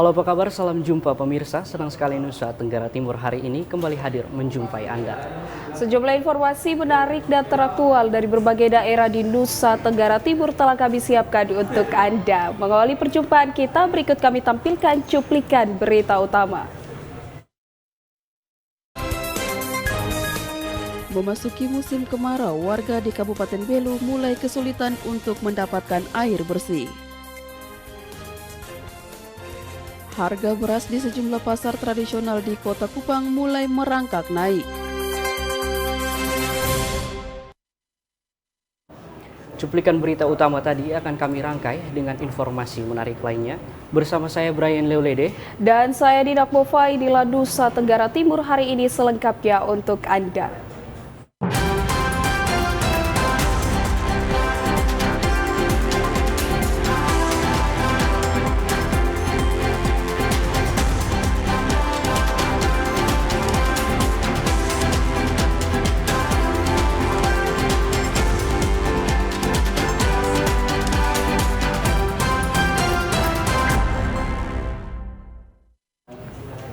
Halo apa kabar, salam jumpa pemirsa. Senang sekali Nusa Tenggara Timur hari ini kembali hadir menjumpai Anda. Sejumlah informasi menarik dan teraktual dari berbagai daerah di Nusa Tenggara Timur telah kami siapkan untuk Anda. Mengawali perjumpaan kita, berikut kami tampilkan cuplikan berita utama. Memasuki musim kemarau, warga di Kabupaten Belu mulai kesulitan untuk mendapatkan air bersih. Harga beras di sejumlah pasar tradisional di Kota Kupang mulai merangkak naik. Cuplikan berita utama tadi akan kami rangkai dengan informasi menarik lainnya. Bersama saya Brian Leolede. Dan saya Dinak Bovai di Nusa Tenggara Timur hari ini selengkapnya untuk Anda.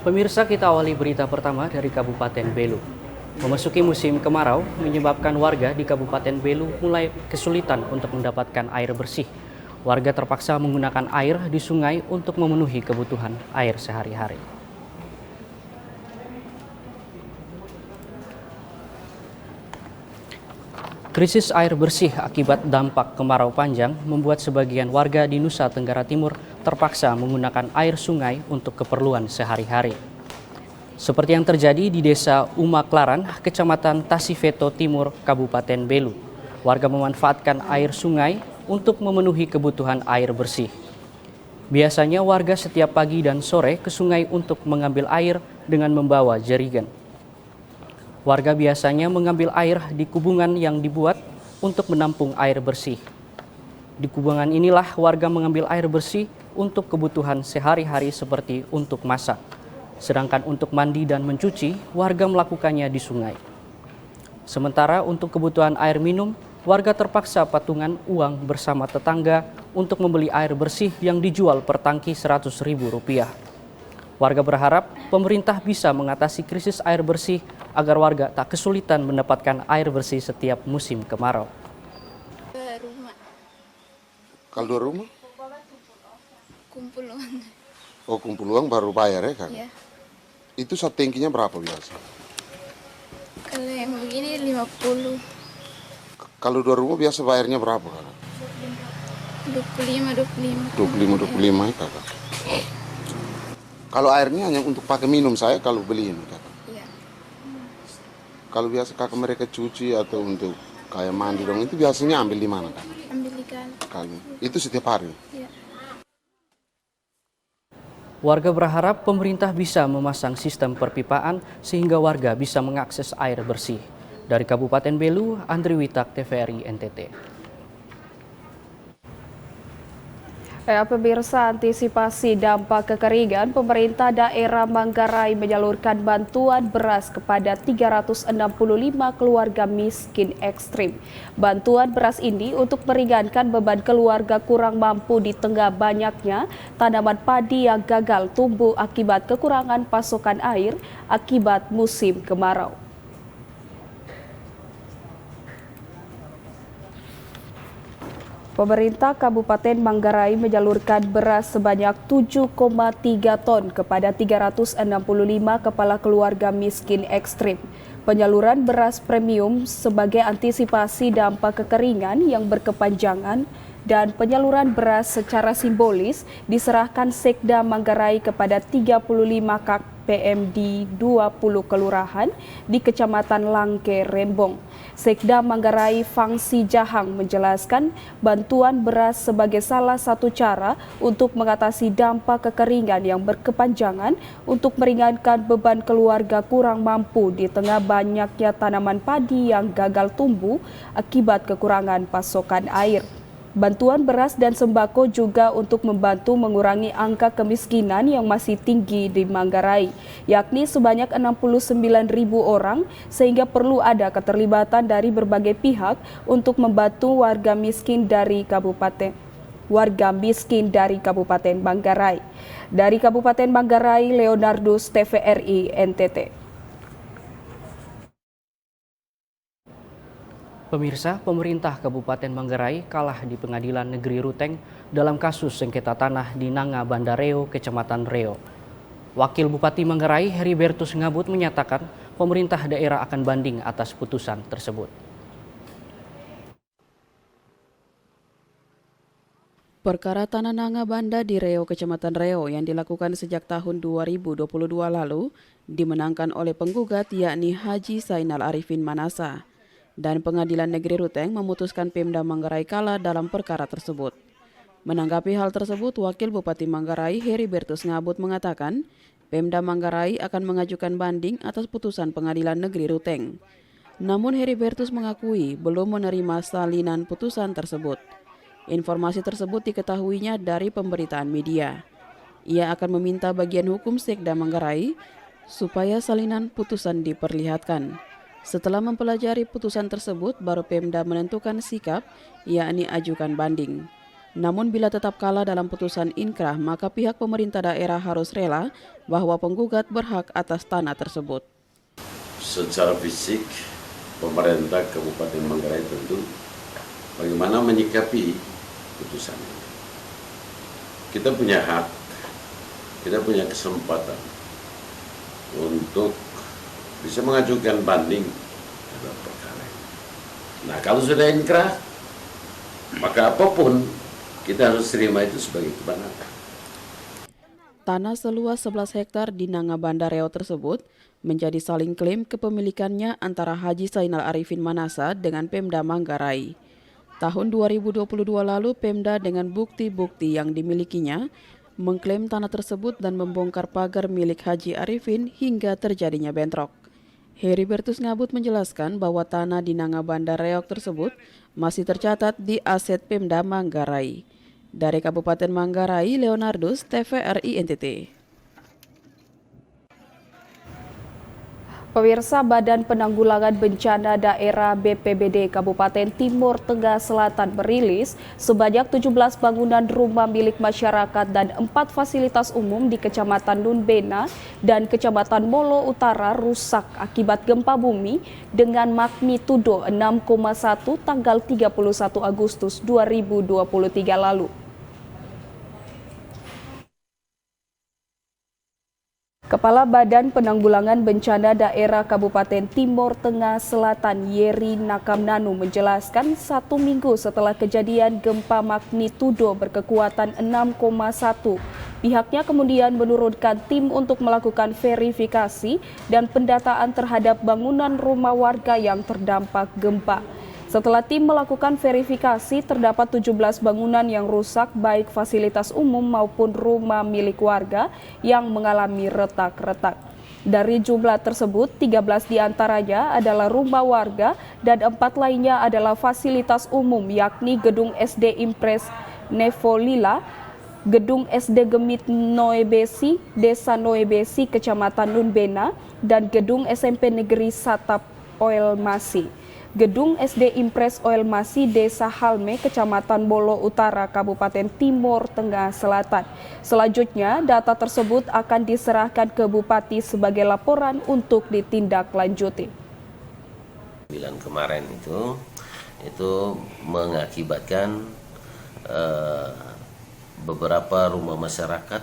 Pemirsa, kita awali berita pertama dari Kabupaten Belu. Memasuki musim kemarau menyebabkan warga di Kabupaten Belu mulai kesulitan untuk mendapatkan air bersih. Warga terpaksa menggunakan air di sungai untuk memenuhi kebutuhan air sehari-hari. Krisis air bersih akibat dampak kemarau panjang membuat sebagian warga di Nusa Tenggara Timur terpaksa menggunakan air sungai untuk keperluan sehari-hari. Seperti yang terjadi di Desa Umaklaran, Kecamatan Tasifeto Timur, Kabupaten Belu. Warga memanfaatkan air sungai untuk memenuhi kebutuhan air bersih. Biasanya warga setiap pagi dan sore ke sungai untuk mengambil air dengan membawa jerigen. Warga biasanya mengambil air di kubungan yang dibuat untuk menampung air bersih. Di kubungan inilah warga mengambil air bersih untuk kebutuhan sehari-hari seperti untuk masak. Sedangkan untuk mandi dan mencuci, warga melakukannya di sungai. Sementara untuk kebutuhan air minum, warga terpaksa patungan uang bersama tetangga untuk membeli air bersih yang dijual per tangki Rp100.000. Warga berharap pemerintah bisa mengatasi krisis air bersih agar warga tak kesulitan mendapatkan air bersih setiap musim kemarau. Rumah. Kalau dua rumah? Kumpul uang. Oh, kumpul uang baru bayar ya kan? Ya. Itu satu tangkinya berapa biasa? Kalau yang begini 50. Kalau dua rumah biasa bayarnya berapa kan? 25. 25 ya kakak. Kalau airnya hanya untuk pakai minum saya kalau beli ini kakak. Iya. Kalau biasa kakak mereka cuci atau untuk kayak mandi dong itu biasanya ambil di mana kakak? Ambil ikan. Kali. Itu setiap hari? Iya. Warga berharap pemerintah bisa memasang sistem perpipaan sehingga warga bisa mengakses air bersih. Dari Kabupaten Belu, Andri Witak, TVRI NTT. Pemirsa, antisipasi dampak kekeringan, pemerintah daerah Manggarai menyalurkan bantuan beras kepada 365 keluarga miskin ekstrim. Bantuan beras ini untuk meringankan beban keluarga kurang mampu di tengah banyaknya tanaman padi yang gagal tumbuh akibat kekurangan pasokan air akibat musim kemarau. Pemerintah Kabupaten Manggarai menyalurkan beras sebanyak 7,3 ton kepada 365 kepala keluarga miskin ekstrim. Penyaluran beras premium sebagai antisipasi dampak kekeringan yang berkepanjangan dan penyaluran beras secara simbolis diserahkan Sekda Manggarai kepada 35 KPM di 20 kelurahan di Kecamatan Langke, Rembong. Sekda Manggarai Fangsi Jahang menjelaskan bantuan beras sebagai salah satu cara untuk mengatasi dampak kekeringan yang berkepanjangan untuk meringankan beban keluarga kurang mampu di tengah banyaknya tanaman padi yang gagal tumbuh akibat kekurangan pasokan air. Bantuan beras dan sembako juga untuk membantu mengurangi angka kemiskinan yang masih tinggi di Manggarai, yakni sebanyak 69.000 orang, sehingga perlu ada keterlibatan dari berbagai pihak untuk membantu warga miskin dari kabupaten. warga miskin dari Kabupaten Manggarai. Dari Kabupaten Manggarai, Leonardus, TVRI NTT. Pemirsa, pemerintah Kabupaten Manggarai kalah di Pengadilan Negeri Ruteng dalam kasus sengketa tanah di Nanga Banda Reo, Kecamatan Reo. Wakil Bupati Manggarai, Heribertus Ngabut, menyatakan pemerintah daerah akan banding atas putusan tersebut. Perkara tanah Nanga Banda di Reo, Kecamatan Reo yang dilakukan sejak tahun 2022 lalu dimenangkan oleh penggugat yakni Haji Zainal Arifin Manasa. Dan Pengadilan Negeri Ruteng memutuskan Pemda Manggarai kalah dalam perkara tersebut. Menanggapi hal tersebut, Wakil Bupati Manggarai Heribertus Ngabut mengatakan Pemda Manggarai akan mengajukan banding atas putusan Pengadilan Negeri Ruteng. Namun Heribertus mengakui belum menerima salinan putusan tersebut. Informasi tersebut diketahuinya dari pemberitaan media. Ia akan meminta bagian hukum Sekda Manggarai supaya salinan putusan diperlihatkan. Setelah mempelajari putusan tersebut, baru Pemda menentukan sikap, yakni ajukan banding. Namun bila tetap kalah dalam putusan inkrah, maka pihak pemerintah daerah harus rela bahwa penggugat berhak atas tanah tersebut. Secara fisik, pemerintah Kabupaten Manggarai tentu bagaimana menyikapi putusan ini. Kita punya hak, kita punya kesempatan untuk bisa mengajukan banding dalam perkara ini. Nah, kalau sudah inkrah, maka apapun kita harus terima itu sebagai kebenaran. Tanah seluas 11 hektar di Nanga Banda Reo tersebut menjadi saling klaim kepemilikannya antara Haji Zainal Arifin Manasa dengan Pemda Manggarai. Tahun 2022 lalu, Pemda dengan bukti-bukti yang dimilikinya mengklaim tanah tersebut dan membongkar pagar milik Haji Arifin hingga terjadinya bentrok. Heribertus Ngabut menjelaskan bahwa tanah di Nanga Banda Reo tersebut masih tercatat di aset Pemda Manggarai. Dari Kabupaten Manggarai, Leonardus, TVRI NTT. Pemirsa, Badan Penanggulangan Bencana Daerah BPBD Kabupaten Timur Tengah Selatan merilis sebanyak 17 bangunan rumah milik masyarakat dan 4 fasilitas umum di Kecamatan Nunbena dan Kecamatan Molo Utara rusak akibat gempa bumi dengan magnitudo 6,1 tanggal 31 Agustus 2023 lalu. Kepala Badan Penanggulangan Bencana Daerah Kabupaten Timur Tengah Selatan Yeri Nakamnanu menjelaskan 1 minggu setelah kejadian gempa magnitudo berkekuatan 6,1, pihaknya kemudian menurunkan tim untuk melakukan verifikasi dan pendataan terhadap bangunan rumah warga yang terdampak gempa. Setelah tim melakukan verifikasi, terdapat 17 bangunan yang rusak baik fasilitas umum maupun rumah milik warga yang mengalami retak-retak. Dari jumlah tersebut, 13 diantaranya adalah rumah warga dan 4 lainnya adalah fasilitas umum yakni Gedung SD Impres Nevolila, Gedung SD Gemit Noebesi, Desa Noebesi, Kecamatan Nunbena, dan Gedung SMP Negeri Satap Oelmasi. Gedung SD Impres Oelmasi, Desa Halme, Kecamatan Bolo Utara, Kabupaten Timur Tengah Selatan. Selanjutnya, data tersebut akan diserahkan ke Bupati sebagai laporan untuk ditindaklanjuti. Kemarin itu mengakibatkan beberapa rumah masyarakat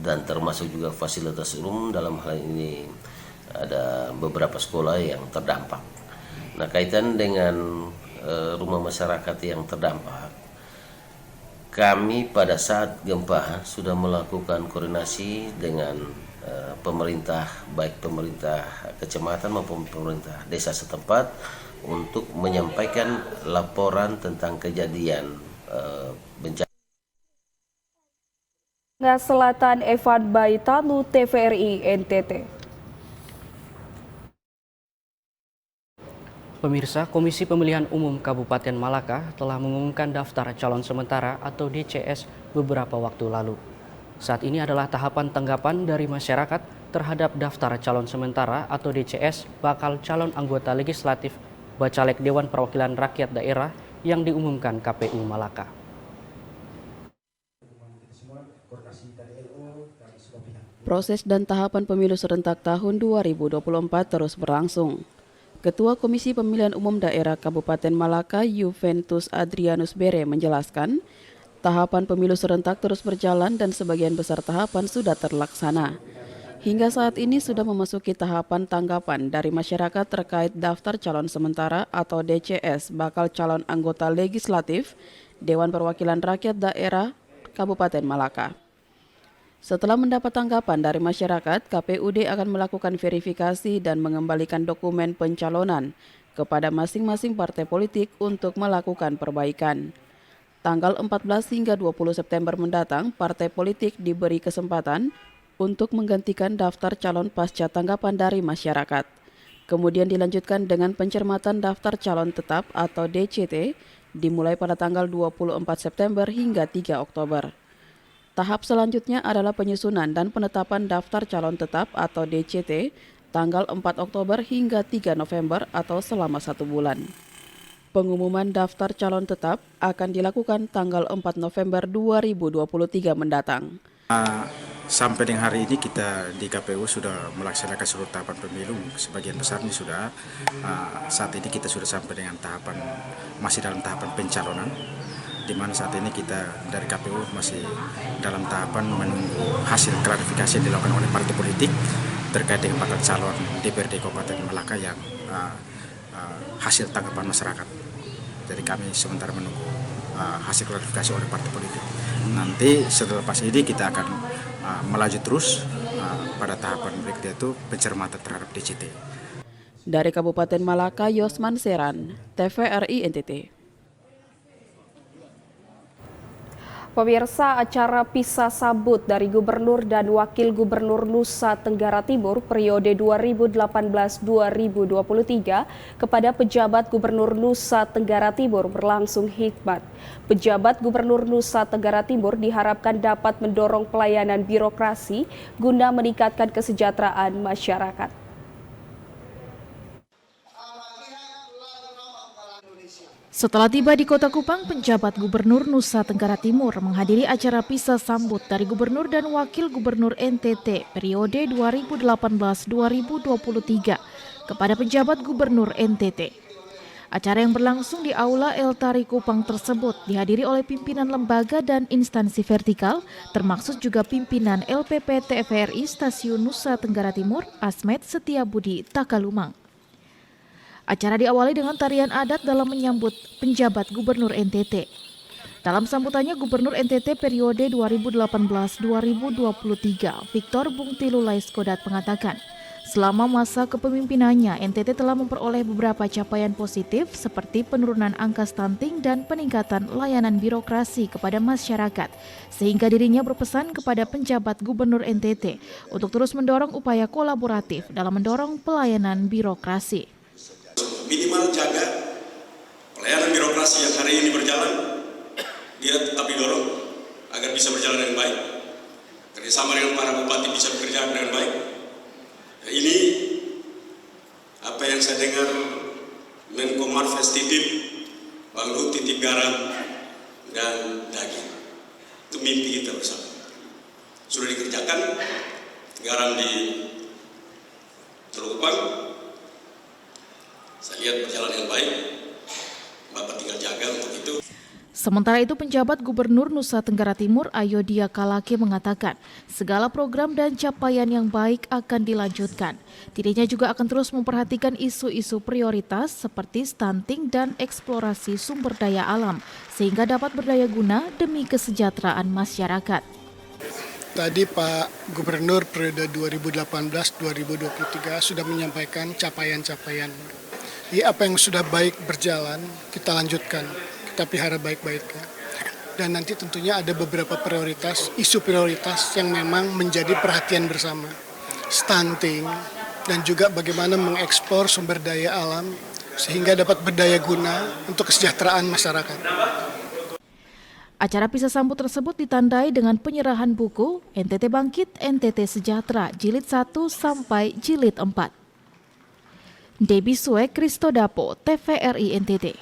dan termasuk juga fasilitas umum, dalam hal ini ada beberapa sekolah yang terdampak. Nah, kaitan dengan rumah masyarakat yang terdampak, kami pada saat gempa sudah melakukan koordinasi dengan pemerintah, baik pemerintah kecamatan maupun pemerintah desa setempat untuk menyampaikan laporan tentang kejadian bencana. Selatan, Evan Baitanu, TVRI NTT. Pemirsa, Komisi Pemilihan Umum Kabupaten Malaka telah mengumumkan daftar calon sementara atau DCS beberapa waktu lalu. Saat ini adalah tahapan tanggapan dari masyarakat terhadap daftar calon sementara atau DCS bakal calon anggota legislatif Bacalek Dewan Perwakilan Rakyat Daerah yang diumumkan KPU Malaka. Proses dan tahapan pemilu serentak tahun 2024 terus berlangsung. Ketua Komisi Pemilihan Umum Daerah Kabupaten Malaka, Juventus Adrianus Bere menjelaskan, tahapan pemilu serentak terus berjalan dan sebagian besar tahapan sudah terlaksana. Hingga saat ini sudah memasuki tahapan tanggapan dari masyarakat terkait daftar calon sementara atau DCS bakal calon anggota legislatif Dewan Perwakilan Rakyat Daerah Kabupaten Malaka. Setelah mendapat tanggapan dari masyarakat, KPUD akan melakukan verifikasi dan mengembalikan dokumen pencalonan kepada masing-masing partai politik untuk melakukan perbaikan. Tanggal 14 hingga 20 September mendatang, partai politik diberi kesempatan untuk menggantikan daftar calon pasca tanggapan dari masyarakat. Kemudian dilanjutkan dengan pencermatan daftar calon tetap atau DCT dimulai pada tanggal 24 September hingga 3 Oktober. Tahap selanjutnya adalah penyusunan dan penetapan daftar calon tetap atau DCT tanggal 4 Oktober hingga 3 November atau selama 1 bulan. Pengumuman daftar calon tetap akan dilakukan tanggal 4 November 2023 mendatang. Sampai dengan hari ini kita di KPU sudah melaksanakan seluruh tahapan pemilu, sebagian besar ini sudah. Saat ini kita sudah sampai dengan masih dalam tahapan pencalonan, di mana saat ini kita dari KPU masih dalam tahapan menunggu hasil klarifikasi yang dilakukan oleh partai politik terkait dengan bakal calon DPRD Kabupaten Malaka yang hasil tanggapan masyarakat. Jadi kami sementara menunggu hasil klarifikasi oleh partai politik. Nanti setelah pas ini kita akan melaju terus pada tahapan berikutnya itu pencermatan terhadap DCT. Dari Kabupaten Malaka, Yosman Seran, TVRI NTT. Pemirsa, acara pisah sambut dari Gubernur dan Wakil Gubernur Nusa Tenggara Timur periode 2018-2023 kepada pejabat Gubernur Nusa Tenggara Timur berlangsung hikmat. Pejabat Gubernur Nusa Tenggara Timur diharapkan dapat mendorong pelayanan birokrasi guna meningkatkan kesejahteraan masyarakat. Setelah tiba di Kota Kupang, penjabat Gubernur Nusa Tenggara Timur menghadiri acara pisah sambut dari Gubernur dan Wakil Gubernur NTT periode 2018-2023 kepada penjabat Gubernur NTT. Acara yang berlangsung di Aula El Tari Kupang tersebut dihadiri oleh pimpinan lembaga dan instansi vertikal, termasuk juga pimpinan LPP TVRI Stasiun Nusa Tenggara Timur, Asmet Setiabudi Takalumang. Acara diawali dengan tarian adat dalam menyambut penjabat Gubernur NTT. Dalam sambutannya, Gubernur NTT periode 2018-2023, Victor Bungtilulai Skodat mengatakan, selama masa kepemimpinannya, NTT telah memperoleh beberapa capaian positif seperti penurunan angka stunting dan peningkatan layanan birokrasi kepada masyarakat, sehingga dirinya berpesan kepada penjabat Gubernur NTT untuk terus mendorong upaya kolaboratif dalam mendorong pelayanan birokrasi. Minimal jaga pelayanan birokrasi yang hari ini berjalan, dia tetap didorong agar bisa berjalan dengan baik. Kerjasama dengan para bupati bisa bekerja dengan baik. Ya, ini apa yang saya dengar Menko Marves titip, Bang Luhut titip garam dan daging. Itu mimpi kita bersama. Sudah dikerjakan garam di Teluk Kupang. Saya lihat berjalan dengan baik, Bapak tinggal jaga untuk itu. Sementara itu, penjabat Gubernur Nusa Tenggara Timur Ayodia Kalake mengatakan segala program dan capaian yang baik akan dilanjutkan. Dirinya juga akan terus memperhatikan isu-isu prioritas seperti stunting dan eksplorasi sumber daya alam sehingga dapat berdaya guna demi kesejahteraan masyarakat. Tadi Pak Gubernur periode 2018-2023 sudah menyampaikan capaian-capaian. Apa yang sudah baik berjalan, kita lanjutkan, kita pelihara baik-baiknya. Dan nanti tentunya ada beberapa prioritas, isu prioritas yang memang menjadi perhatian bersama. Stunting, dan juga bagaimana mengeksplor sumber daya alam, sehingga dapat berdaya guna untuk kesejahteraan masyarakat. Acara pisah sambut tersebut ditandai dengan penyerahan buku NTT Bangkit, NTT Sejahtera, Jilid 1 sampai Jilid 4. Debbie Sue Kristodapo, TVRI NTT.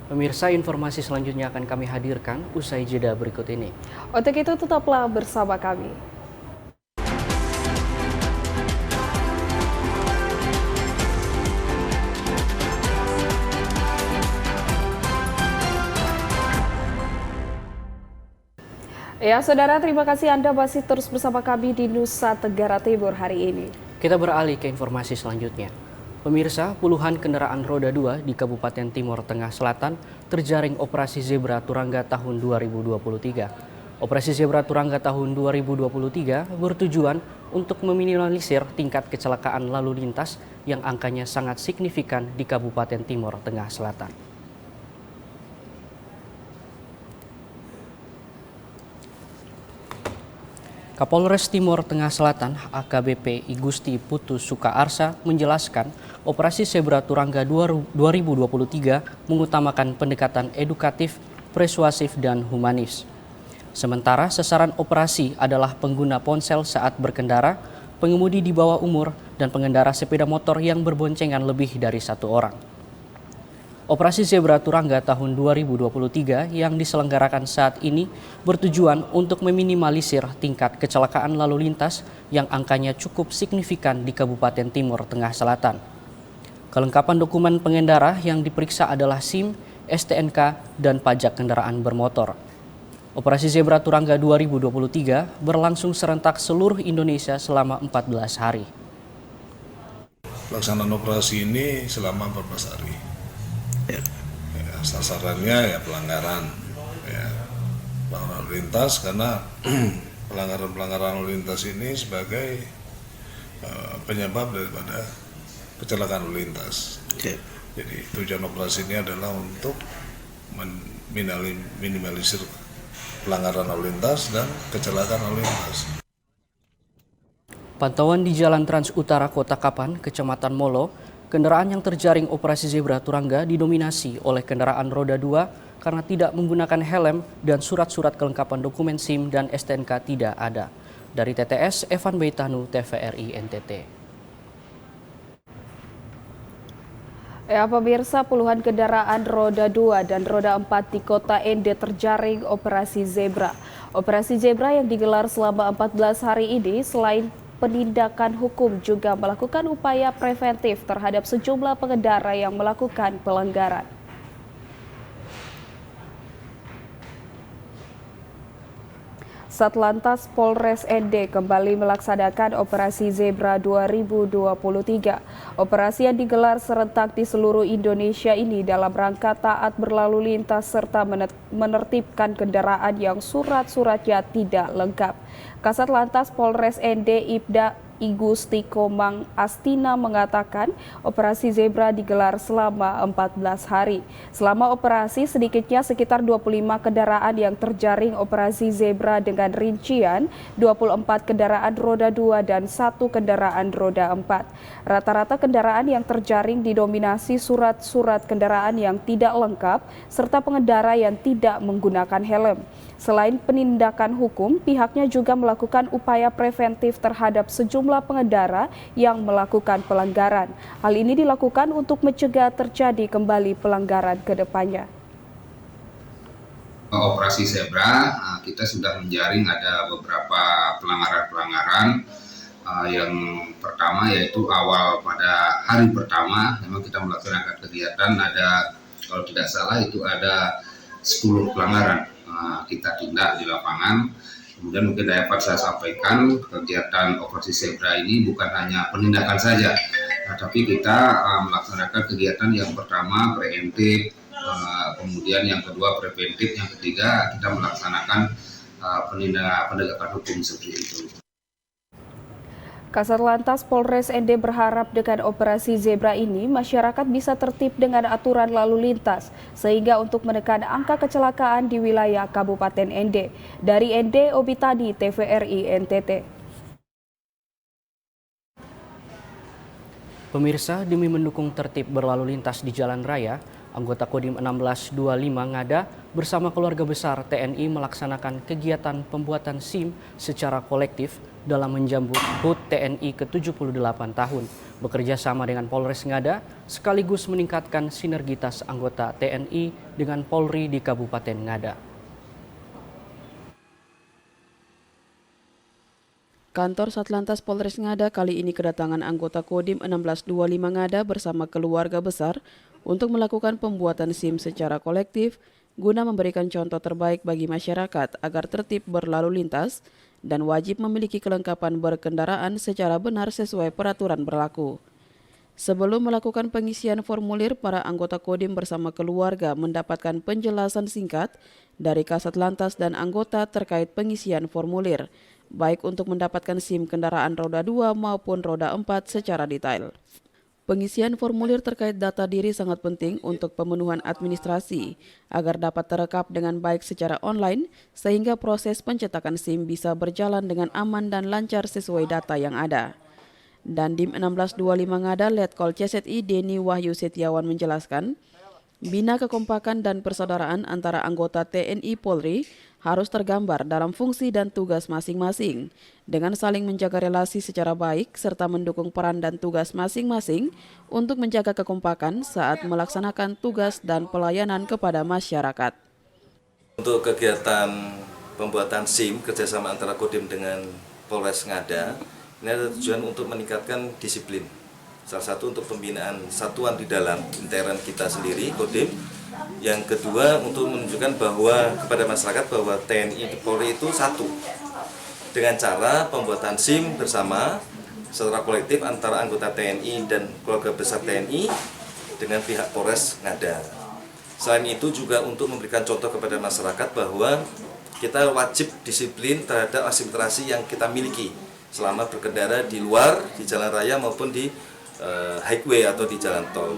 Pemirsa, informasi selanjutnya akan kami hadirkan usai jeda berikut ini. Untuk itu tetaplah bersama kami. Ya, saudara, terima kasih Anda masih terus bersama kami di Nusa Tenggara Timur hari ini. Kita beralih ke informasi selanjutnya. Pemirsa, puluhan kendaraan roda 2 di Kabupaten Timur Tengah Selatan terjaring Operasi Zebra Turangga tahun 2023. Operasi Zebra Turangga tahun 2023 bertujuan untuk meminimalisir tingkat kecelakaan lalu lintas yang angkanya sangat signifikan di Kabupaten Timur Tengah Selatan. Kapolres Timur Tengah Selatan AKBP Igusti Putu Sukaarsa menjelaskan Operasi Zebra Turangga 2023 mengutamakan pendekatan edukatif, persuasif, dan humanis. Sementara sasaran operasi adalah pengguna ponsel saat berkendara, pengemudi di bawah umur, dan pengendara sepeda motor yang berboncengan lebih dari satu orang. Operasi Zebra Turangga tahun 2023 yang diselenggarakan saat ini bertujuan untuk meminimalisir tingkat kecelakaan lalu lintas yang angkanya cukup signifikan di Kabupaten Timur Tengah Selatan. Kelengkapan dokumen pengendara yang diperiksa adalah SIM, STNK, dan pajak kendaraan bermotor. Operasi Zebra Turangga 2023 berlangsung serentak seluruh Indonesia selama 14 hari. Pelaksanaan operasi ini selama 14 hari. Ya, sasarannya ya pelanggaran lalu lintas, karena pelanggaran lalu lintas ini sebagai penyebab daripada kecelakaan lalu lintas. Jadi tujuan operasi ini adalah untuk minimalisir pelanggaran lalu lintas dan kecelakaan lalu lintas. Pantauan di Jalan Trans Utara Kota Kapan, Kecamatan Molo, kendaraan yang terjaring Operasi Zebra Turangga didominasi oleh kendaraan roda 2 karena tidak menggunakan helm dan surat-surat kelengkapan dokumen SIM dan STNK tidak ada. Dari TTS, Evan Beitanu, TVRI NTT. Ya, pemirsa, puluhan kendaraan roda 2 dan roda 4 di Kota Ende terjaring Operasi Zebra. Operasi Zebra yang digelar selama 14 hari ini selain penindakan hukum juga melakukan upaya preventif terhadap sejumlah pengendara yang melakukan pelanggaran. Satlantas Polres Ende kembali melaksanakan Operasi Zebra 2023. Operasi yang digelar serentak di seluruh Indonesia ini dalam rangka taat berlalu lintas serta menertibkan kendaraan yang surat-suratnya tidak lengkap. Kasat Lantas Polres Ende Ibda Igusti Komang Astina mengatakan Operasi Zebra digelar selama 14 hari. Selama operasi sedikitnya sekitar 25 kendaraan yang terjaring Operasi Zebra dengan rincian 24 kendaraan roda 2 dan 1 kendaraan roda 4. Rata-rata kendaraan yang terjaring didominasi surat-surat kendaraan yang tidak lengkap serta pengendara yang tidak menggunakan helm. Selain penindakan hukum, pihaknya juga melakukan upaya preventif terhadap sejumlah pengendara yang melakukan pelanggaran. Hal ini dilakukan untuk mencegah terjadi kembali pelanggaran ke depannya. Operasi Zebra, kita sudah menjaring ada beberapa pelanggaran-pelanggaran. Yang pertama yaitu awal pada hari pertama, memang kita melaksanakan kegiatan, ada kalau tidak salah itu ada 10 pelanggaran. Kita tindak di lapangan. Kemudian mungkin dapat saya sampaikan kegiatan Operasi Zebra ini bukan hanya penindakan saja, tapi kita melaksanakan kegiatan yang pertama preemptif, kemudian yang kedua preventif, yang ketiga kita melaksanakan penegakan hukum seperti itu. Kasat Lantas Polres Ende berharap dengan Operasi Zebra ini masyarakat bisa tertib dengan aturan lalu lintas sehingga untuk menekan angka kecelakaan di wilayah Kabupaten Ende. Dari Ende, Obitadi, TVRI NTT. Pemirsa, demi mendukung tertib berlalu lintas di jalan raya, anggota Kodim 1625 Ngada bersama keluarga besar TNI melaksanakan kegiatan pembuatan SIM secara kolektif dalam menjambut HUT TNI ke-78 tahun, bekerja sama dengan Polres Ngada sekaligus meningkatkan sinergitas anggota TNI dengan Polri di Kabupaten Ngada. Kantor Satlantas Polres Ngada kali ini kedatangan anggota Kodim 1625 Ngada bersama keluarga besar untuk melakukan pembuatan SIM secara kolektif guna memberikan contoh terbaik bagi masyarakat agar tertib berlalu lintas dan wajib memiliki kelengkapan berkendaraan secara benar sesuai peraturan berlaku. Sebelum melakukan pengisian formulir, para anggota Kodim bersama keluarga mendapatkan penjelasan singkat dari Kasat Lantas dan anggota terkait pengisian formulir, baik untuk mendapatkan SIM kendaraan roda 2 maupun roda 4 secara detail. Pengisian formulir terkait data diri sangat penting untuk pemenuhan administrasi agar dapat terekap dengan baik secara online sehingga proses pencetakan SIM bisa berjalan dengan aman dan lancar sesuai data yang ada. Dandim 1625 Ngada Letkol CSI Deni Wahyu Setiawan menjelaskan, bina kekompakan dan persaudaraan antara anggota TNI Polri harus tergambar dalam fungsi dan tugas masing-masing, dengan saling menjaga relasi secara baik serta mendukung peran dan tugas masing-masing untuk menjaga kekompakan saat melaksanakan tugas dan pelayanan kepada masyarakat. Untuk kegiatan pembuatan SIM kerjasama antara Kodim dengan Polres Ngada, ini ada tujuan untuk meningkatkan disiplin. Salah satu untuk pembinaan satuan di dalam intern kita sendiri, Kodim. Yang kedua untuk menunjukkan bahwa kepada masyarakat bahwa TNI Polri itu satu. Dengan cara pembuatan SIM bersama secara kolektif antara anggota TNI dan keluarga besar TNI dengan pihak Polres Ngada. Selain itu juga untuk memberikan contoh kepada masyarakat bahwa kita wajib disiplin terhadap administrasi yang kita miliki selama berkendara di luar, di jalan raya maupun di highway atau di jalan tol.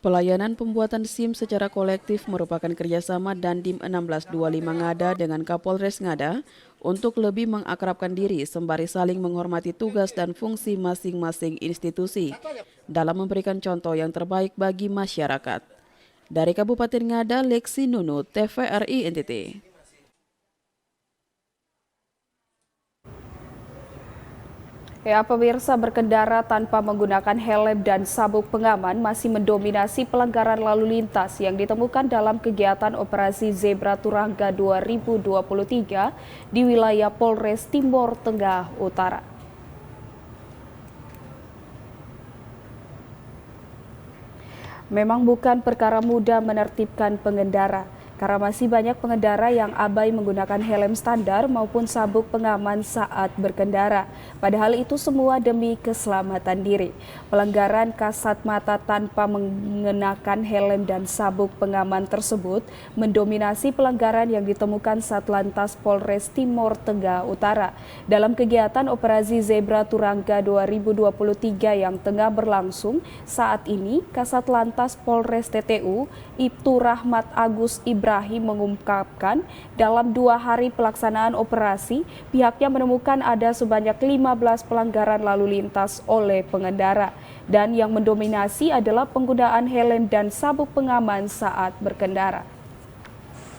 Pelayanan pembuatan SIM secara kolektif merupakan kerjasama Dandim 1625 Ngada dengan Kapolres Ngada untuk lebih mengakrabkan diri sembari saling menghormati tugas dan fungsi masing-masing institusi dalam memberikan contoh yang terbaik bagi masyarakat. Dari Kabupaten Ngada, Lexi Nunu, TVRI NTT. Ya, pemirsa, berkendara tanpa menggunakan helm dan sabuk pengaman masih mendominasi pelanggaran lalu lintas yang ditemukan dalam kegiatan Operasi Zebra Turangga 2023 di wilayah Polres Timur Tengah Utara. Memang bukan perkara mudah menertibkan pengendara, karena masih banyak pengendara yang abai menggunakan helm standar maupun sabuk pengaman saat berkendara. Padahal itu semua demi keselamatan diri. Pelanggaran kasat mata tanpa mengenakan helm dan sabuk pengaman tersebut mendominasi pelanggaran yang ditemukan Satlantas Polres Timur Tengah Utara. Dalam kegiatan Operasi Zebra Turangga 2023 yang tengah berlangsung saat ini, Kasat Lantas Polres TTU Ibtu Rahmat Agus Ibrahim mengungkapkan dalam 2 hari pelaksanaan operasi, pihaknya menemukan ada sebanyak 15 pelanggaran lalu lintas oleh pengendara. Dan yang mendominasi adalah penggunaan helm dan sabuk pengaman saat berkendara.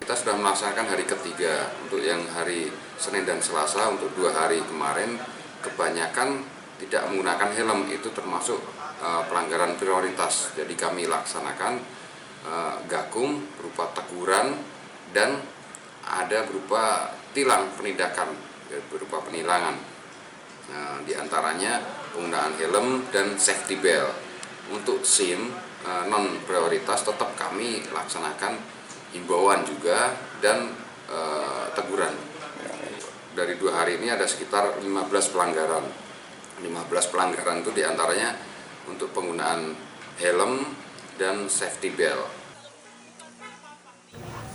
Kita sudah melaksanakan hari ketiga. Untuk yang hari Senin dan Selasa, untuk 2 hari kemarin, kebanyakan tidak menggunakan helm, itu termasuk pelanggaran prioritas. Jadi kami laksanakan gakum berupa teguran dan ada berupa tilang penindakan berupa penilangan. Di antaranya penggunaan helm dan safety belt. Untuk SIM non prioritas tetap kami laksanakan himbauan juga dan teguran. Dari 2 hari ini ada sekitar 15 pelanggaran. 15 pelanggaran itu diantaranya untuk penggunaan helm dan safety belt.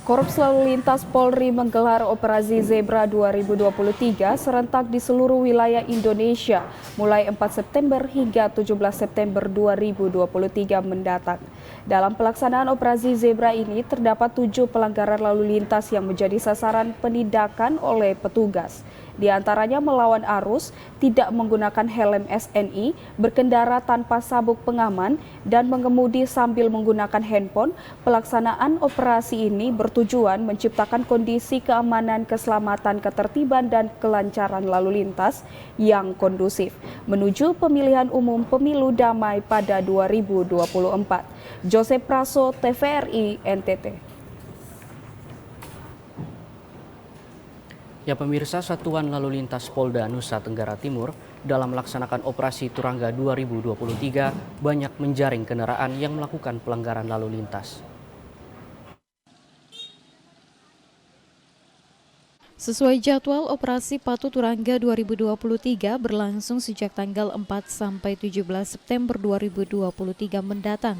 Korps Lalu Lintas Polri menggelar Operasi Zebra 2023 serentak di seluruh wilayah Indonesia mulai 4 September hingga 17 September 2023 mendatang. Dalam pelaksanaan Operasi Zebra ini terdapat 7 pelanggaran lalu lintas yang menjadi sasaran penindakan oleh petugas. Di antaranya melawan arus, tidak menggunakan helm SNI, berkendara tanpa sabuk pengaman, dan mengemudi sambil menggunakan handphone. Pelaksanaan operasi ini bertujuan menciptakan kondisi keamanan, keselamatan, ketertiban, dan kelancaran lalu lintas yang kondusif menuju pemilihan umum pemilu damai pada 2024. Joseph Praso, TVRI NTT. Ya pemirsa, Satuan Lalu Lintas Polda Nusa Tenggara Timur dalam melaksanakan operasi Turangga 2023 banyak menjaring kendaraan yang melakukan pelanggaran lalu lintas. Sesuai jadwal, operasi Patuh Turangga 2023 berlangsung sejak tanggal 4 sampai 17 September 2023 mendatang.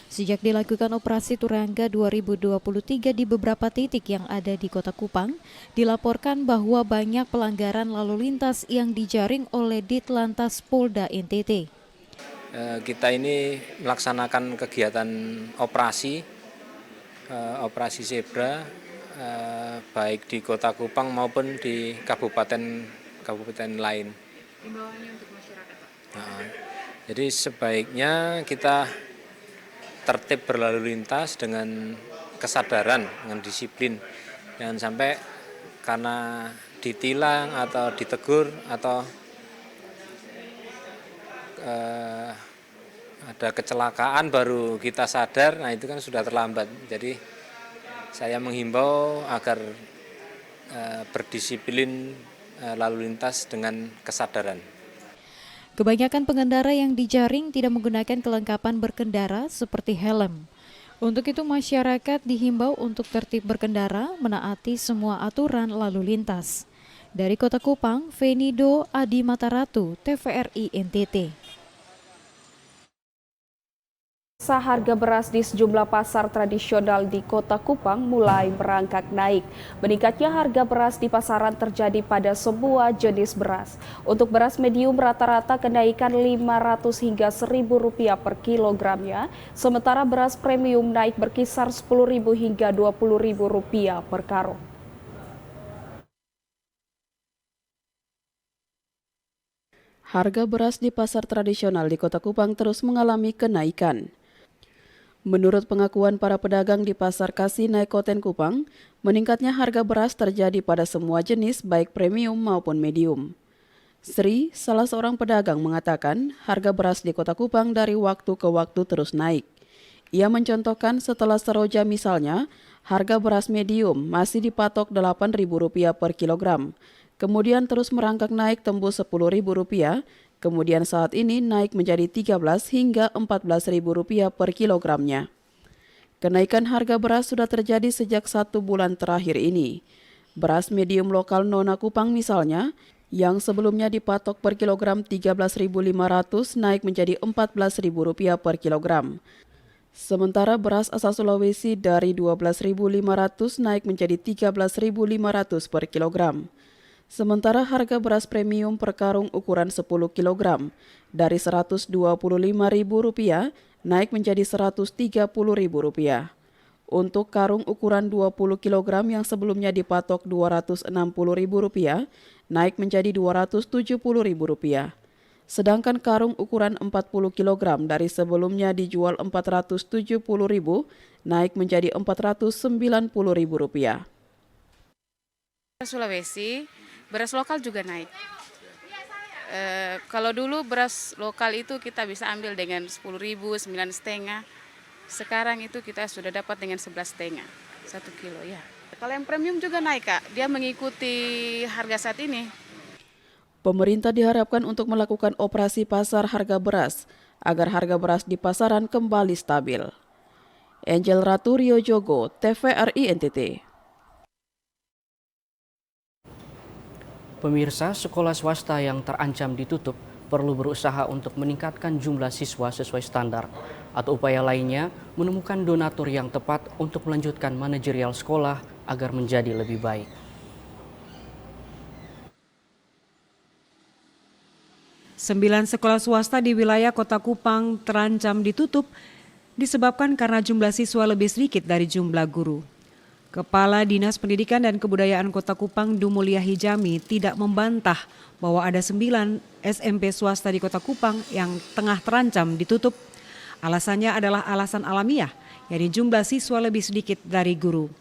Sejak dilakukan operasi Turangga 2023 di beberapa titik yang ada di Kota Kupang, dilaporkan bahwa banyak pelanggaran lalu lintas yang dijaring oleh Ditlantas Polda NTT. Kita ini melaksanakan kegiatan operasi zebra baik di Kota Kupang maupun di kabupaten lain. Himbauannya untuk masyarakat, Pak? Jadi sebaiknya kita tertib berlalu lintas dengan kesadaran, dengan disiplin. Jangan sampai karena ditilang atau ditegur atau ada kecelakaan baru kita sadar, nah itu kan sudah terlambat. Jadi saya menghimbau agar berdisiplin lalu lintas dengan kesadaran. Kebanyakan pengendara yang dijaring tidak menggunakan kelengkapan berkendara seperti helm. Untuk itu masyarakat dihimbau untuk tertib berkendara, menaati semua aturan lalu lintas. Dari Kota Kupang, Venido Adi Mataratu, TVRI NTT. Harga beras di sejumlah pasar tradisional di Kota Kupang mulai merangkak naik. Meningkatnya harga beras di pasaran terjadi pada semua jenis beras. Untuk beras medium rata-rata kenaikan Rp500 hingga Rp1.000 per kilogramnya, sementara beras premium naik berkisar Rp10.000 hingga Rp20.000 per karung. Harga beras di pasar tradisional di Kota Kupang terus mengalami kenaikan. Menurut pengakuan para pedagang di Pasar Kasih Naikoten Kupang, meningkatnya harga beras terjadi pada semua jenis baik premium maupun medium. Sri, salah seorang pedagang, mengatakan harga beras di Kota Kupang dari waktu ke waktu terus naik. Ia mencontohkan setelah Seroja misalnya, harga beras medium masih dipatok Rp8.000 per kilogram. Kemudian terus merangkak naik tembus Rp10.000, kemudian saat ini naik menjadi Rp13 hingga Rp14.000 per kilogramnya. Kenaikan harga beras sudah terjadi sejak 1 bulan terakhir ini. Beras medium lokal Nona Kupang misalnya, yang sebelumnya dipatok per kilogram Rp13.500 naik menjadi Rp14.000 per kilogram. Sementara beras asal Sulawesi dari Rp12.500 naik menjadi Rp13.500 per kilogram. Sementara harga beras premium per karung ukuran 10 kg dari Rp125.000 naik menjadi Rp130.000. Untuk karung ukuran 20 kg yang sebelumnya dipatok Rp260.000 naik menjadi Rp270.000. Sedangkan karung ukuran 40 kg dari sebelumnya dijual Rp470.000 naik menjadi Rp490.000. Sulawesi, beras lokal juga naik. Kalau dulu beras lokal itu kita bisa ambil dengan 10.000, 9,5. Sekarang itu kita sudah dapat dengan 11,5, 1 kilo ya. Kalau yang premium juga naik, Kak. Dia mengikuti harga saat ini. Pemerintah diharapkan untuk melakukan operasi pasar harga beras agar harga beras di pasaran kembali stabil. Angel Ratu Rio Jogo, TVRI NTT. Pemirsa, sekolah swasta yang terancam ditutup perlu berusaha untuk meningkatkan jumlah siswa sesuai standar, atau upaya lainnya menemukan donatur yang tepat untuk melanjutkan manajerial sekolah agar menjadi lebih baik. Sembilan sekolah swasta di wilayah Kota Kupang terancam ditutup disebabkan karena jumlah siswa lebih sedikit dari jumlah guru. Kepala Dinas Pendidikan dan Kebudayaan Kota Kupang Dumulia Hijami tidak membantah bahwa ada 9 SMP swasta di Kota Kupang yang tengah terancam ditutup. Alasannya adalah alasan alamiah, yakni jumlah siswa lebih sedikit dari guru.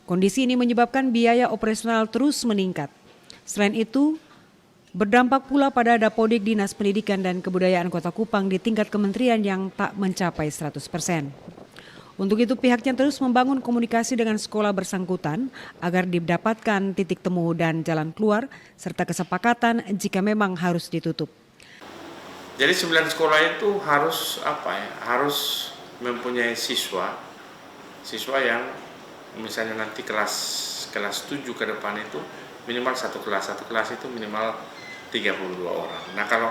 Kondisi ini menyebabkan biaya operasional terus meningkat. Selain itu, berdampak pula pada Dapodik Dinas Pendidikan dan Kebudayaan Kota Kupang di tingkat kementerian yang tak mencapai 100%. Untuk itu pihaknya terus membangun komunikasi dengan sekolah bersangkutan agar didapatkan titik temu dan jalan keluar serta kesepakatan jika memang harus ditutup. Jadi 9 sekolah itu harus mempunyai siswa yang misalnya nanti kelas 7 ke depan itu minimal satu kelas itu minimal 32 orang. Nah kalau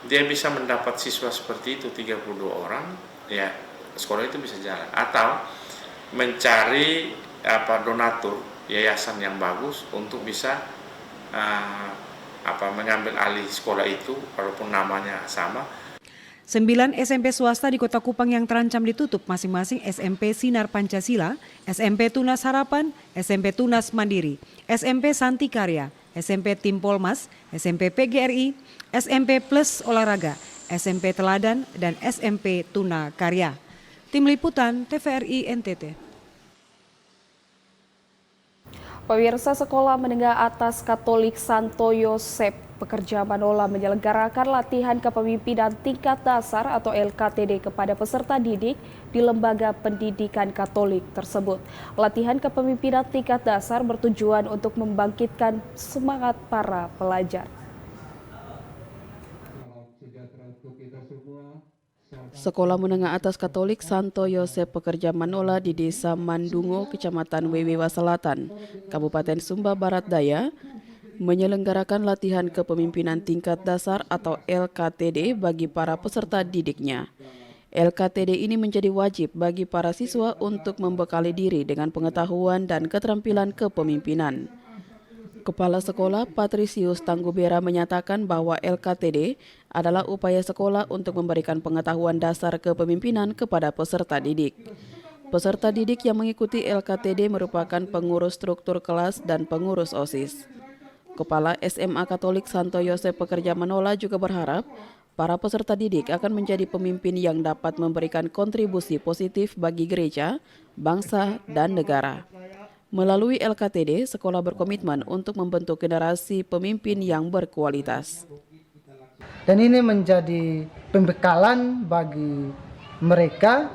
dia bisa mendapat siswa seperti itu 32 orang, ya sekolah itu bisa jalan. Atau mencari donatur yayasan yang bagus untuk bisa mengambil alih sekolah itu walaupun namanya sama. 9 SMP swasta di Kota Kupang yang terancam ditutup masing-masing SMP Sinar Pancasila, SMP Tunas Harapan, SMP Tunas Mandiri, SMP Santi Karya, SMP Tim Polmas, SMP PGRI, SMP Plus Olahraga, SMP Teladan, dan SMP Tuna Karya. Tim Liputan TVRI NTT. Pemirsa, Sekolah Menengah Atas Katolik Santo Yosep Pekerja Manola menyelenggarakan latihan kepemimpinan tingkat dasar atau LKTD kepada peserta didik di lembaga pendidikan Katolik tersebut. Latihan kepemimpinan tingkat dasar bertujuan untuk membangkitkan semangat para pelajar. Sekolah Menengah Atas Katolik Santo Yosep Pekerja Manola di Desa Mandungo, Kecamatan Wewewa Selatan, Kabupaten Sumba Barat Daya, menyelenggarakan latihan kepemimpinan tingkat dasar atau LKTD bagi para peserta didiknya. LKTD ini menjadi wajib bagi para siswa untuk membekali diri dengan pengetahuan dan keterampilan kepemimpinan. Kepala Sekolah Patrisius Tanggubera menyatakan bahwa LKTD adalah upaya sekolah untuk memberikan pengetahuan dasar kepemimpinan kepada peserta didik. Peserta didik yang mengikuti LKTD merupakan pengurus struktur kelas dan pengurus OSIS. Kepala SMA Katolik Santo Yosep Pekerja Manola juga berharap para peserta didik akan menjadi pemimpin yang dapat memberikan kontribusi positif bagi gereja, bangsa, dan negara. Melalui LKTD, sekolah berkomitmen untuk membentuk generasi pemimpin yang berkualitas. Dan ini menjadi pembekalan bagi mereka,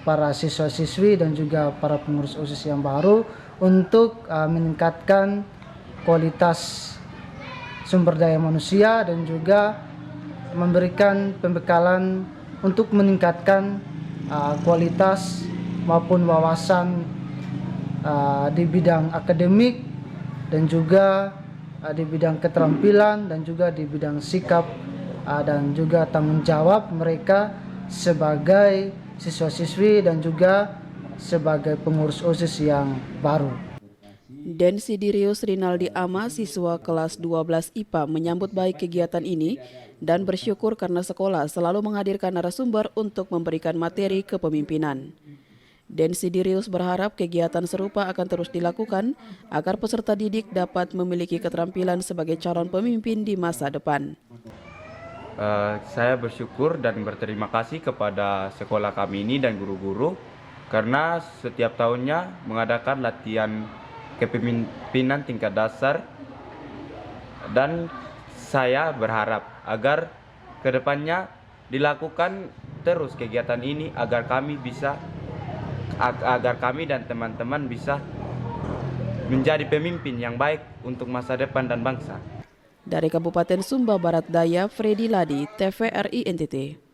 para siswa-siswi dan juga para pengurus OSIS yang baru untuk meningkatkan kualitas sumber daya manusia dan juga memberikan pembekalan untuk meningkatkan kualitas maupun wawasan di bidang akademik dan juga di bidang keterampilan dan juga di bidang sikap dan juga tanggung jawab mereka sebagai siswa-siswi dan juga sebagai pengurus OSIS yang baru. Densidirius Rinaldi Ama, siswa kelas 12 IPA, menyambut baik kegiatan ini dan bersyukur karena sekolah selalu menghadirkan narasumber untuk memberikan materi kepemimpinan. Densidirius berharap kegiatan serupa akan terus dilakukan agar peserta didik dapat memiliki keterampilan sebagai calon pemimpin di masa depan. Saya bersyukur dan berterima kasih kepada sekolah kami ini dan guru-guru karena setiap tahunnya mengadakan latihan kepemimpinan tingkat dasar, dan saya berharap agar kedepannya dilakukan terus kegiatan ini agar kami dan teman-teman bisa menjadi pemimpin yang baik untuk masa depan dan bangsa. Dari Kabupaten Sumba Barat Daya, Freddy Ladi, TVRI NTT.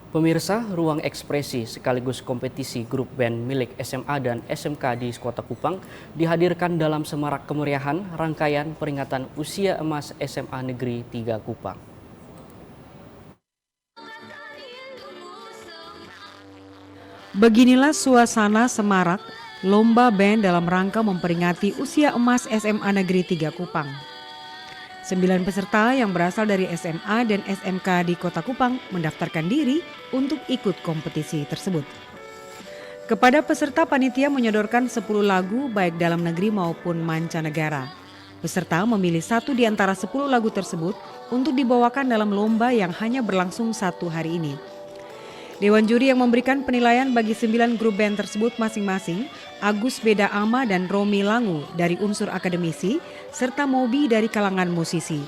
Pemirsa, ruang ekspresi sekaligus kompetisi grup band milik SMA dan SMK di Kota Kupang dihadirkan dalam semarak kemeriahan rangkaian peringatan Usia Emas SMA Negeri 3 Kupang. Beginilah suasana semarak lomba band dalam rangka memperingati Usia Emas SMA Negeri 3 Kupang. 9 peserta yang berasal dari SMA dan SMK di Kota Kupang mendaftarkan diri untuk ikut kompetisi tersebut. Kepada peserta, panitia menyodorkan 10 lagu baik dalam negeri maupun mancanegara. Peserta memilih satu di antara 10 lagu tersebut untuk dibawakan dalam lomba yang hanya berlangsung 1 hari ini. Dewan juri yang memberikan penilaian bagi 9 grup band tersebut masing-masing, Agus Beda Ama dan Romi Langu dari unsur akademisi, serta Mobi dari kalangan musisi.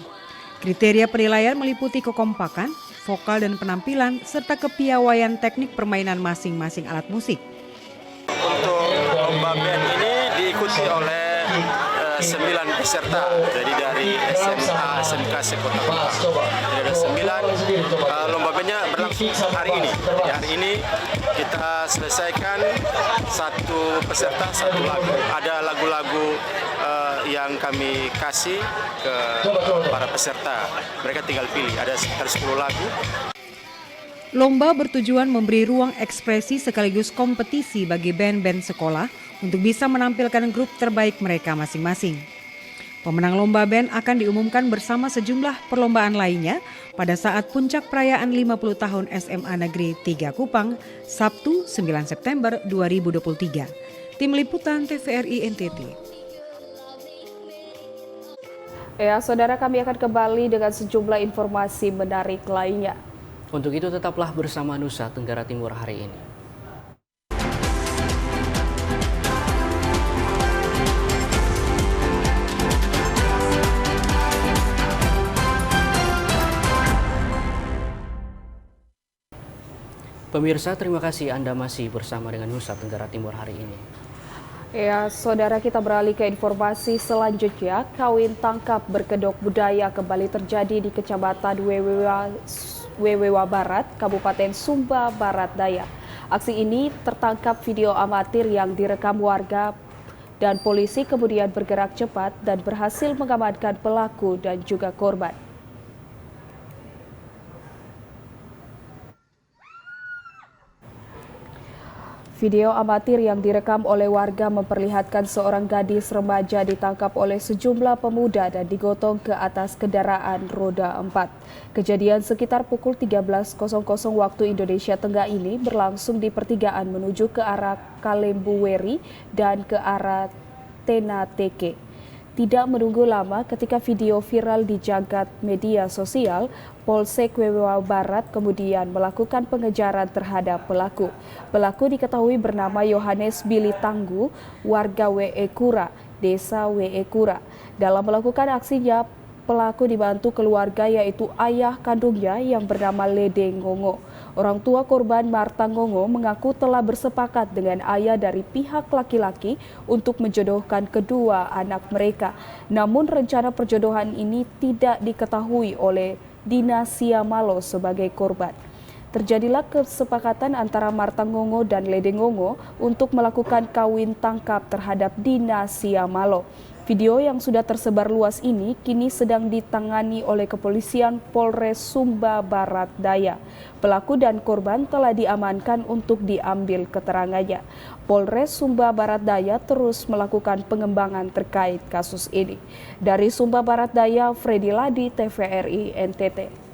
Kriteria penilaian meliputi kekompakan, vokal dan penampilan, serta kepiawaian teknik permainan masing-masing alat musik. Untuk lomba band ini diikuti oleh 9 peserta, jadi dari SMA SMK Sekota Kupang. Ada 9, lomba bandnya berlangsung hari ini. Jadi hari ini kita selesaikan 1 peserta 1 lagu. Ada lagu-lagu yang kami kasih ke para peserta. Mereka tinggal pilih, ada sekitar 10 lagu. Lomba bertujuan memberi ruang ekspresi sekaligus kompetisi bagi band-band sekolah untuk bisa menampilkan grup terbaik mereka masing-masing. Pemenang lomba band akan diumumkan bersama sejumlah perlombaan lainnya pada saat puncak perayaan 50 tahun SMA Negeri 3 Kupang, Sabtu 9 September 2023. Tim Liputan TVRI NTT. Ya, saudara, kami akan kembali dengan sejumlah informasi menarik lainnya. Untuk itu tetaplah bersama Nusa Tenggara Timur hari ini. Pemirsa, terima kasih Anda masih bersama dengan Nusa Tenggara Timur hari ini. Ya, saudara, kita beralih ke informasi selanjutnya. Kawin tangkap berkedok budaya kembali terjadi di Kecamatan Wewewa Barat, Kabupaten Sumba Barat Daya. Aksi ini tertangkap video amatir yang direkam warga dan polisi kemudian bergerak cepat dan berhasil mengamankan pelaku dan juga korban. Video amatir yang direkam oleh warga memperlihatkan seorang gadis remaja ditangkap oleh sejumlah pemuda dan digotong ke atas kendaraan roda 4. Kejadian sekitar pukul 13.00 waktu Indonesia Tengah ini berlangsung di pertigaan menuju ke arah Kalembuweri dan ke arah Tenateke. Tidak menunggu lama ketika video viral di jagat media sosial, Polsek Wewewa Barat kemudian melakukan pengejaran terhadap pelaku. Pelaku diketahui bernama Yohanes Billy Tanggu, warga W.E. Kura, Desa W.E. Kura. Dalam melakukan aksinya, pelaku dibantu keluarga yaitu ayah kandungnya yang bernama Lede Ngongo. Orang tua korban Marta Ngongo mengaku telah bersepakat dengan ayah dari pihak laki-laki untuk menjodohkan kedua anak mereka. Namun rencana perjodohan ini tidak diketahui oleh Dina Siamalo sebagai korban. Terjadilah kesepakatan antara Marta Ngongo dan Lede Ngongo untuk melakukan kawin tangkap terhadap Dina Siamalo. Video yang sudah tersebar luas ini kini sedang ditangani oleh kepolisian Polres Sumba Barat Daya. Pelaku dan korban telah diamankan untuk diambil keterangannya. Polres Sumba Barat Daya terus melakukan pengembangan terkait kasus ini. Dari Sumba Barat Daya, Freddy Ladi, TVRI NTT.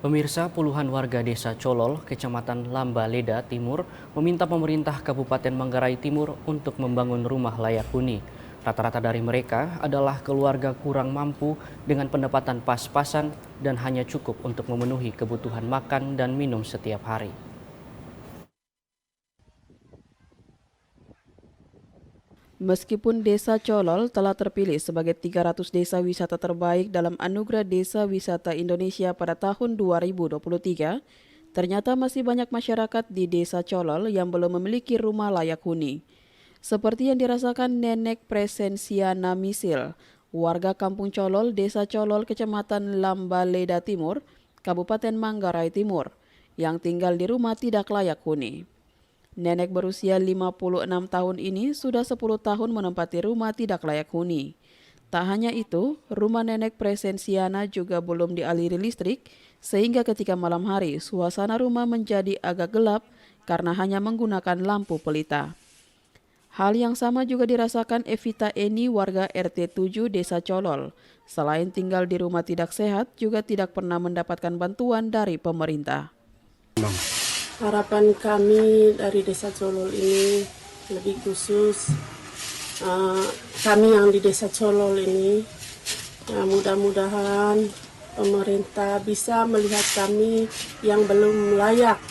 Pemirsa, puluhan warga Desa Colol, Kecamatan Lambaleda Timur, meminta pemerintah Kabupaten Manggarai Timur untuk membangun rumah layak huni. Rata-rata dari mereka adalah keluarga kurang mampu dengan pendapatan pas-pasan dan hanya cukup untuk memenuhi kebutuhan makan dan minum setiap hari. Meskipun Desa Colol telah terpilih sebagai 300 desa wisata terbaik dalam Anugerah Desa Wisata Indonesia pada tahun 2023, ternyata masih banyak masyarakat di Desa Colol yang belum memiliki rumah layak huni. Seperti yang dirasakan Nenek Presensiana Misil, warga Kampung Colol, Desa Colol, Kecamatan Lambaleda Timur, Kabupaten Manggarai Timur, yang tinggal di rumah tidak layak huni. Nenek berusia 56 tahun ini sudah 10 tahun menempati rumah tidak layak huni. Tak hanya itu, rumah Nenek Presensiana juga belum dialiri listrik, sehingga ketika malam hari suasana rumah menjadi agak gelap karena hanya menggunakan lampu pelita. Hal yang sama juga dirasakan Evita Eni, warga RT 7 Desa Colol. Selain tinggal di rumah tidak sehat, juga tidak pernah mendapatkan bantuan dari pemerintah. Harapan kami dari Desa Colol ini lebih khusus kami yang di Desa Colol ini mudah-mudahan pemerintah bisa melihat kami yang belum layak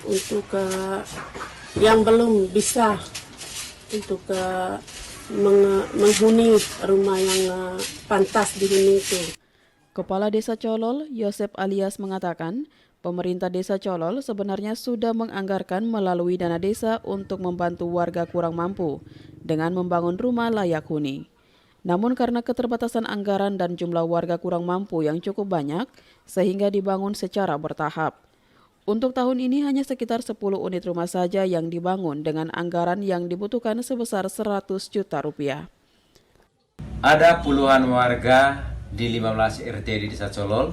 untuk yang belum bisa untuk menghuni rumah yang pantas dihuni itu. Kepala Desa Colol, Yosep Alias mengatakan, pemerintah Desa Colol sebenarnya sudah menganggarkan melalui dana desa untuk membantu warga kurang mampu dengan membangun rumah layak huni. Namun karena keterbatasan anggaran dan jumlah warga kurang mampu yang cukup banyak, sehingga dibangun secara bertahap. Untuk tahun ini hanya sekitar 10 unit rumah saja yang dibangun dengan anggaran yang dibutuhkan sebesar 100 juta rupiah. Ada puluhan warga di 15 RT di Desa Colol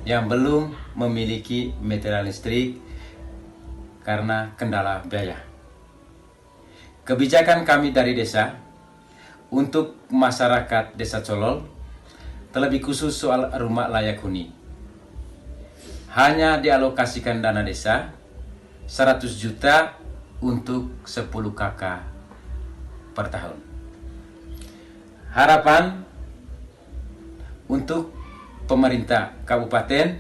yang belum memiliki meteran listrik karena kendala biaya. Kebijakan kami dari desa untuk masyarakat Desa Colol, terlebih khusus soal rumah layak huni, hanya dialokasikan dana desa 100 juta untuk 10 KK per tahun. Harapan untuk pemerintah kabupaten,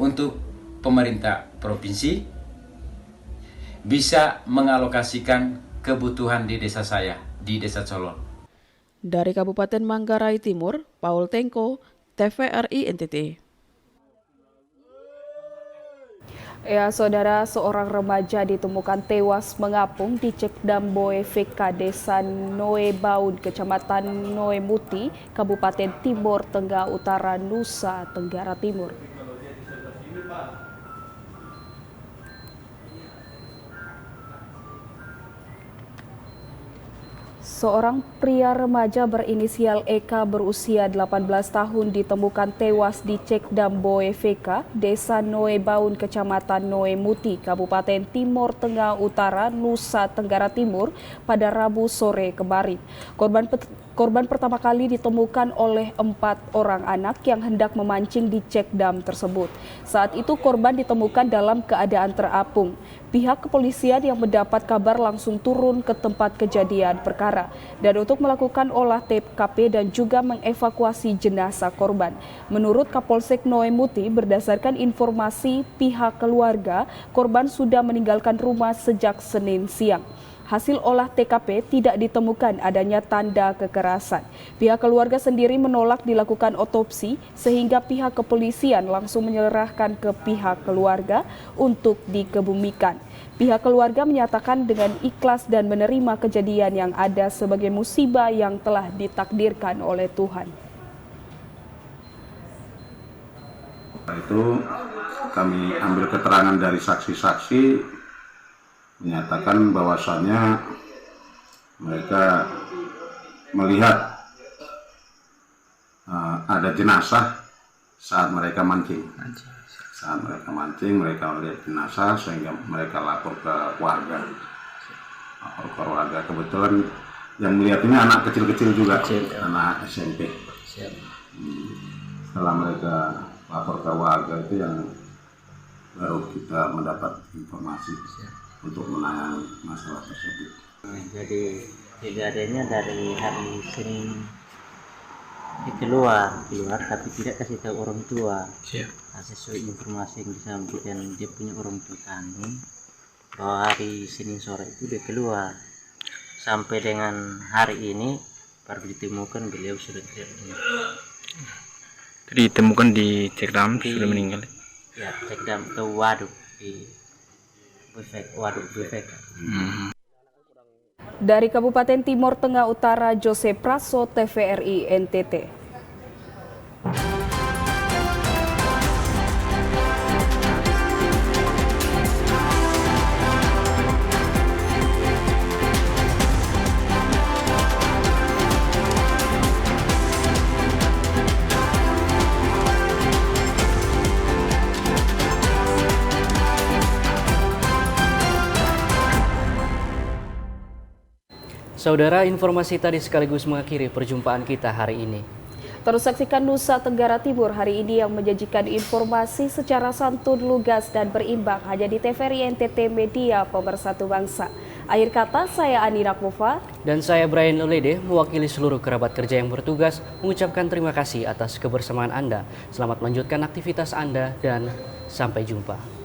untuk pemerintah provinsi, bisa mengalokasikan kebutuhan di desa saya, di Desa Colol. Dari Kabupaten Manggarai Timur, Paul Tengko, TVRI NTT. Ya, saudara, seorang remaja ditemukan tewas mengapung di Cekdam Boe VK Desa Noe Baun, Kecamatan Noe Muti, Kabupaten Timor Tengah Utara, Nusa Tenggara Timur. Seorang pria remaja berinisial Eka berusia 18 tahun ditemukan tewas di Cekdam Boe VK, Desa Noe Baun, Kecamatan Noe Muti, Kabupaten Timor Tengah Utara, Nusa Tenggara Timur pada Rabu sore kemarin. Korban pertama kali ditemukan oleh 4 orang anak yang hendak memancing di Cekdam tersebut. Saat itu korban ditemukan dalam keadaan terapung. Pihak kepolisian yang mendapat kabar langsung turun ke tempat kejadian perkara dan untuk melakukan olah TKP dan juga mengevakuasi jenazah korban. Menurut Kapolsek Noe Muti, berdasarkan informasi pihak keluarga, korban sudah meninggalkan rumah sejak Senin siang. Hasil olah TKP tidak ditemukan adanya tanda kekerasan. Pihak keluarga sendiri menolak dilakukan otopsi sehingga pihak kepolisian langsung menyerahkan ke pihak keluarga untuk dikebumikan. Pihak keluarga menyatakan dengan ikhlas dan menerima kejadian yang ada sebagai musibah yang telah ditakdirkan oleh Tuhan. Itu kami ambil keterangan dari saksi-saksi menyatakan bahwasannya mereka melihat ada jenazah saat mereka mancing. Saat mereka mancing, mereka melihat jenazah sehingga mereka lapor ke warga. Kebetulan yang melihat ini anak kecil-kecil juga, anak SMP. Setelah mereka lapor ke warga itu yang baru kita mendapat informasi untuk menangani masalah tersebut. Jadi kejadiannya dari hari Senin keluar tapi tidak kasih tahu orang tua. Sesuai informasi yang disampaikan dia punya orang tua kandung bahwa hari Senin sore itu dia keluar. Sampai dengan hari ini baru ditemukan beliau sudah tidak meninggal. Jadi ditemukan di Cekdam sudah meninggal. Ya, Cekdam atau waduk di waduk BVK. Dari Kabupaten Timor Tengah Utara, Jose Praso, TVRI NTT. Saudara, informasi tadi sekaligus mengakhiri perjumpaan kita hari ini. Terus saksikan Nusa Tenggara Timur hari ini yang menyajikan informasi secara santun, lugas, dan berimbang hanya di TVRI NTT Media Pemersatu Bangsa. Akhir kata, saya Ani Rakmova. Dan saya Brian Olede, mewakili seluruh kerabat kerja yang bertugas, mengucapkan terima kasih atas kebersamaan Anda. Selamat melanjutkan aktivitas Anda dan sampai jumpa.